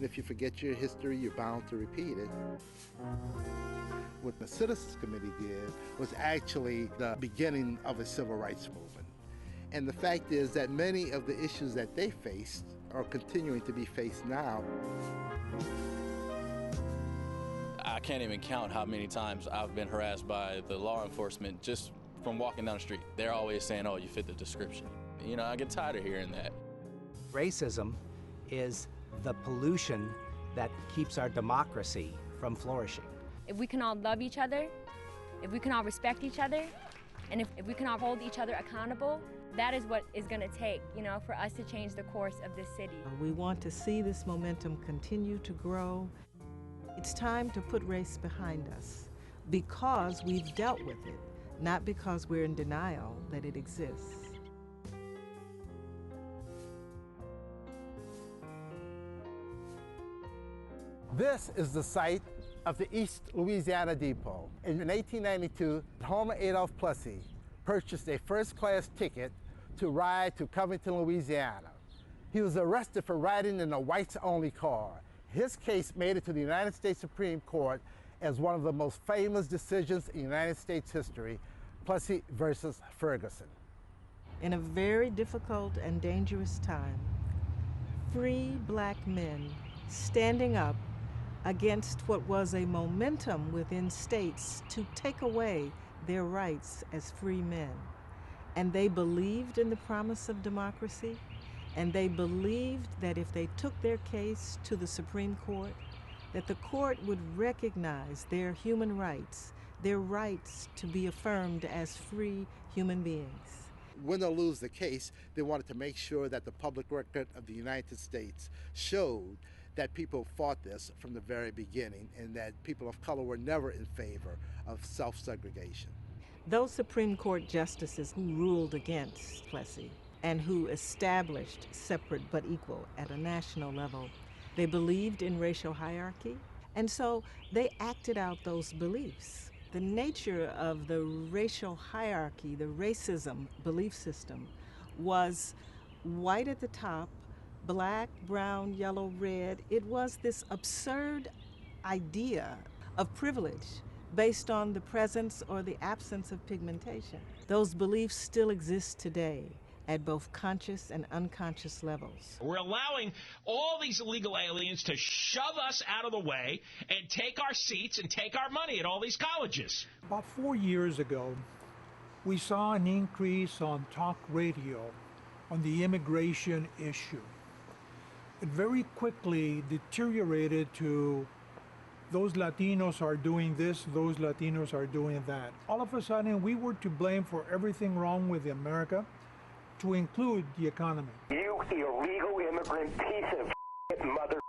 if you forget your history, you're bound to repeat it. What the Citizens Committee did was actually the beginning of a civil rights movement. And the fact is that many of the issues that they faced are continuing to be faced now. I can't even count how many times I've been harassed by the law enforcement just from walking down the street. They're always saying, oh, you fit the description. You know, I get tired of hearing that. Racism is the pollution that keeps our democracy from flourishing. If we can all love each other, if we can all respect each other, and if we can all hold each other accountable, that is what is going to take, you know, for us to change the course of this city. We want to see this momentum continue to grow. It's time to put race behind us because we've dealt with it, not because we're in denial that it exists. This is the site of the East Louisiana Depot. In 1892, Homer Adolph Plessy purchased a first-class ticket to ride to Covington, Louisiana. He was arrested for riding in a whites-only car. His case made it to the United States Supreme Court as one of the most famous decisions in United States history, Plessy versus Ferguson. In a very difficult and dangerous time, free black men standing up against what was a momentum within states to take away their rights as free men. And they believed in the promise of democracy, and they believed that if they took their case to the Supreme Court, that the court would recognize their human rights, their rights to be affirmed as free human beings. Win or lose the case, they wanted to make sure that the public record of the United States showed that people fought this from the very beginning and that people of color were never in favor of self-segregation. Those Supreme Court justices who ruled against Plessy and who established separate but equal at a national level, they believed in racial hierarchy, and so they acted out those beliefs. The nature of the racial hierarchy, the racism belief system, was white at the top, black, brown, yellow, red. It was this absurd idea of privilege based on the presence or the absence of pigmentation. Those beliefs still exist today at both conscious and unconscious levels. We're allowing all these illegal aliens to shove us out of the way and take our seats and take our money at all these colleges. About 4 years ago, we saw an increase on talk radio on the immigration issue. It very quickly deteriorated to those Latinos are doing this, those Latinos are doing that. All of a sudden, we were to blame for everything wrong with America, to include the economy. You illegal immigrant piece of mother.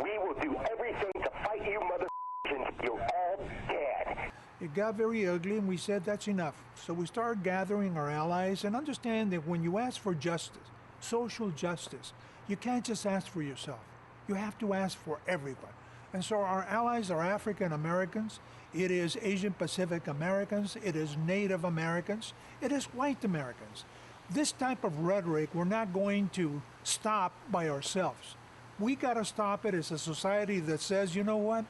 We will do everything to fight you, mother, until you're all dead. It got very ugly, and we said that's enough. So we started gathering our allies and understand that when you ask for justice, social justice, you can't just ask for yourself. You have to ask for everyone. And so our allies are African Americans, it is Asian Pacific Americans, it is Native Americans, it is white Americans. This type of rhetoric we're not going to stop by ourselves. We got to stop it as a society that says, you know what,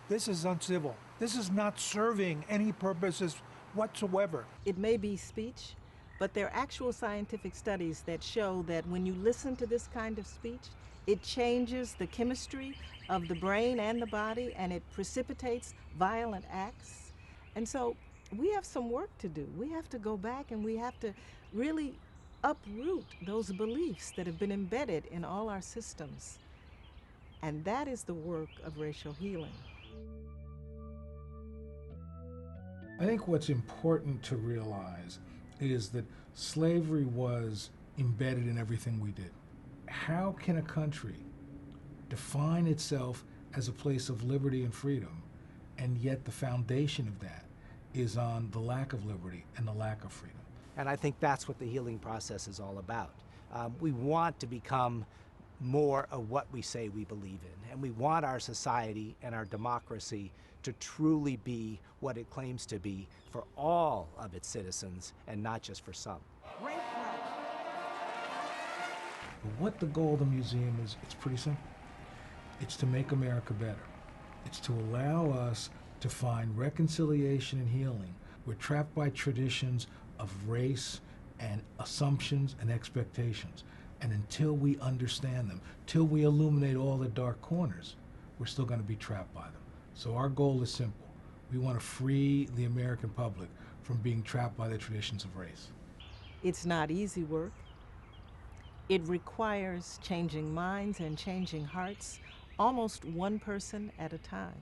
this is uncivil. This is not serving any purposes whatsoever. It may be speech, but there are actual scientific studies that show that when you listen to this kind of speech, it changes the chemistry of the brain and the body, and it precipitates violent acts. And so we have some work to do. We have to go back and we have to really uproot those beliefs that have been embedded in all our systems. And that is the work of racial healing. I think what's important to realize is that slavery was embedded in everything we did. How can a country define itself as a place of liberty and freedom, and yet the foundation of that is on the lack of liberty and the lack of freedom? And I think that's what the healing process is all about. We want to become more of what we say we believe in, and we want our society and our democracy to truly be what it claims to be for all of its citizens and not just for some. What the goal of the museum is, it's pretty simple. It's to make America better. It's to allow us to find reconciliation and healing. We're trapped by traditions of race and assumptions and expectations. And until we understand them, till we illuminate all the dark corners, we're still going to be trapped by them. So our goal is simple. We want to free the American public from being trapped by the traditions of race. It's not easy work. It requires changing minds and changing hearts, almost one person at a time.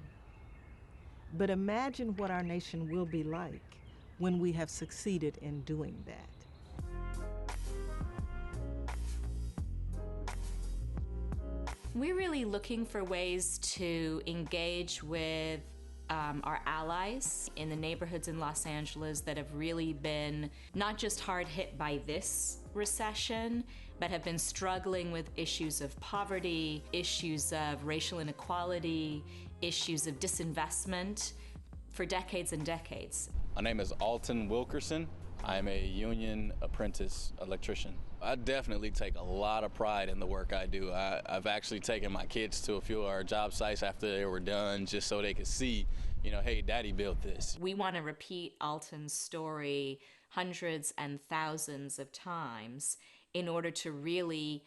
But imagine what our nation will be like when we have succeeded in doing that. We're really looking for ways to engage with our allies in the neighborhoods in Los Angeles that have really been not just hard hit by this recession, but have been struggling with issues of poverty, issues of racial inequality, issues of disinvestment for decades and decades. My name is Alton Wilkerson. I'm a union apprentice electrician. I definitely take a lot of pride in the work I do. I've actually taken my kids to a few of our job sites after they were done just so they could see, hey, Daddy built this. We want to repeat Alton's story hundreds and thousands of times in order to really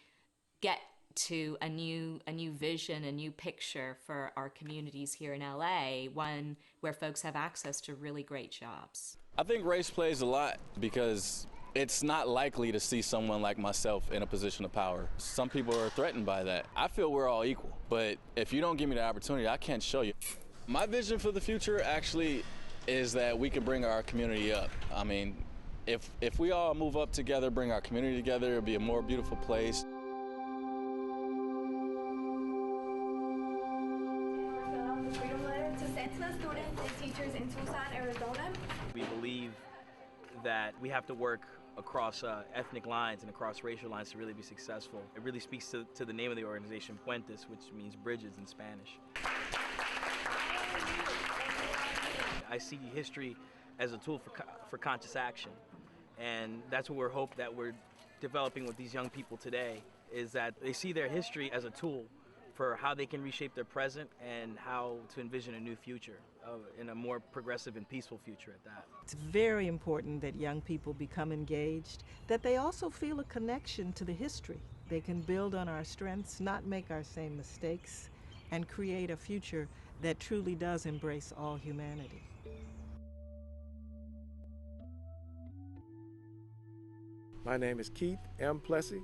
get to a new vision, a new picture for our communities here in LA, one where folks have access to really great jobs. I think race plays a lot because it's not likely to see someone like myself in a position of power. Some people are threatened by that. I feel we're all equal, but if you don't give me the opportunity, I can't show you. My vision for the future actually is that we can bring our community up. I mean, if we all move up together, bring our community together, it'll be a more beautiful place. Students and teachers in Tucson, Arizona. We believe that we have to work across ethnic lines and across racial lines to really be successful. It really speaks to the name of the organization, Puentes, which means bridges in Spanish. I see history as a tool for conscious action, and that's what we're developing with these young people today, is that they see their history as a tool for how they can reshape their present and how to envision a new future, in a more progressive and peaceful future at that. It's very important that young people become engaged, that they also feel a connection to the history. They can build on our strengths, not make our same mistakes, and create a future that truly does embrace all humanity. My name is Keith M. Plessy.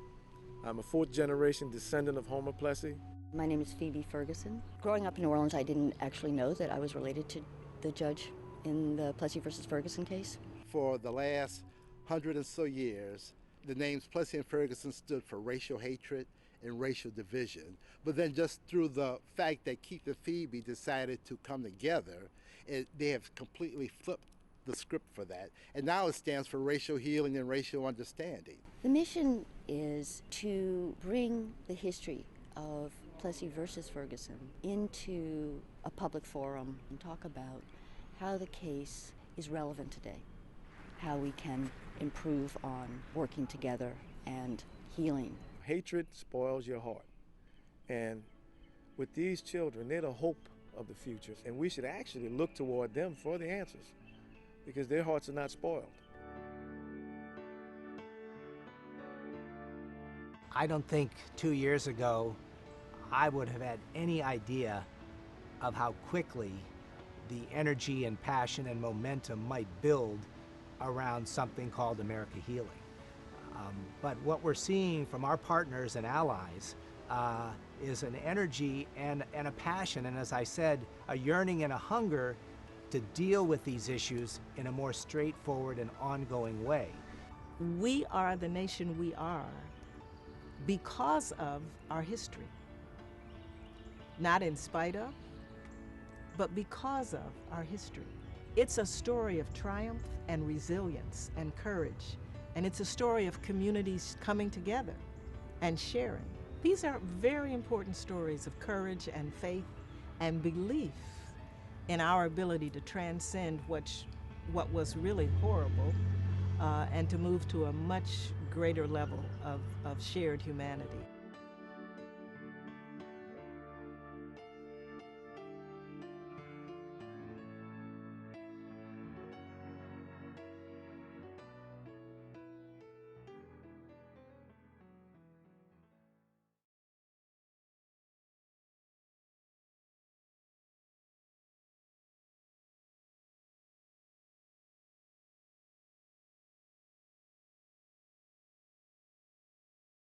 I'm a fourth-generation descendant of Homer Plessy. My name is Phoebe Ferguson. Growing up in New Orleans, I didn't actually know that I was related to the judge in the Plessy versus Ferguson case. For the last 100 or so years, the names Plessy and Ferguson stood for racial hatred and racial division. But then just through the fact that Keith and Phoebe decided to come together, they have completely flipped the script for that. And now it stands for racial healing and racial understanding. The mission is to bring the history of Plessy versus Ferguson into a public forum and talk about how the case is relevant today, how we can improve on working together and healing. Hatred spoils your heart. And with these children, they're the hope of the future. And we should actually look toward them for the answers, because their hearts are not spoiled. I don't think 2 years ago I would have had any idea of how quickly the energy and passion and momentum might build around something called America Healing. But what we're seeing from our partners and allies is an energy and a passion, and as I said, a yearning and a hunger to deal with these issues in a more straightforward and ongoing way. We are the nation we are because of our history. Not in spite of, but because of our history. It's a story of triumph and resilience and courage, and it's a story of communities coming together and sharing. These are very important stories of courage and faith and belief in our ability to transcend what was really horrible and to move to a much greater level of shared humanity.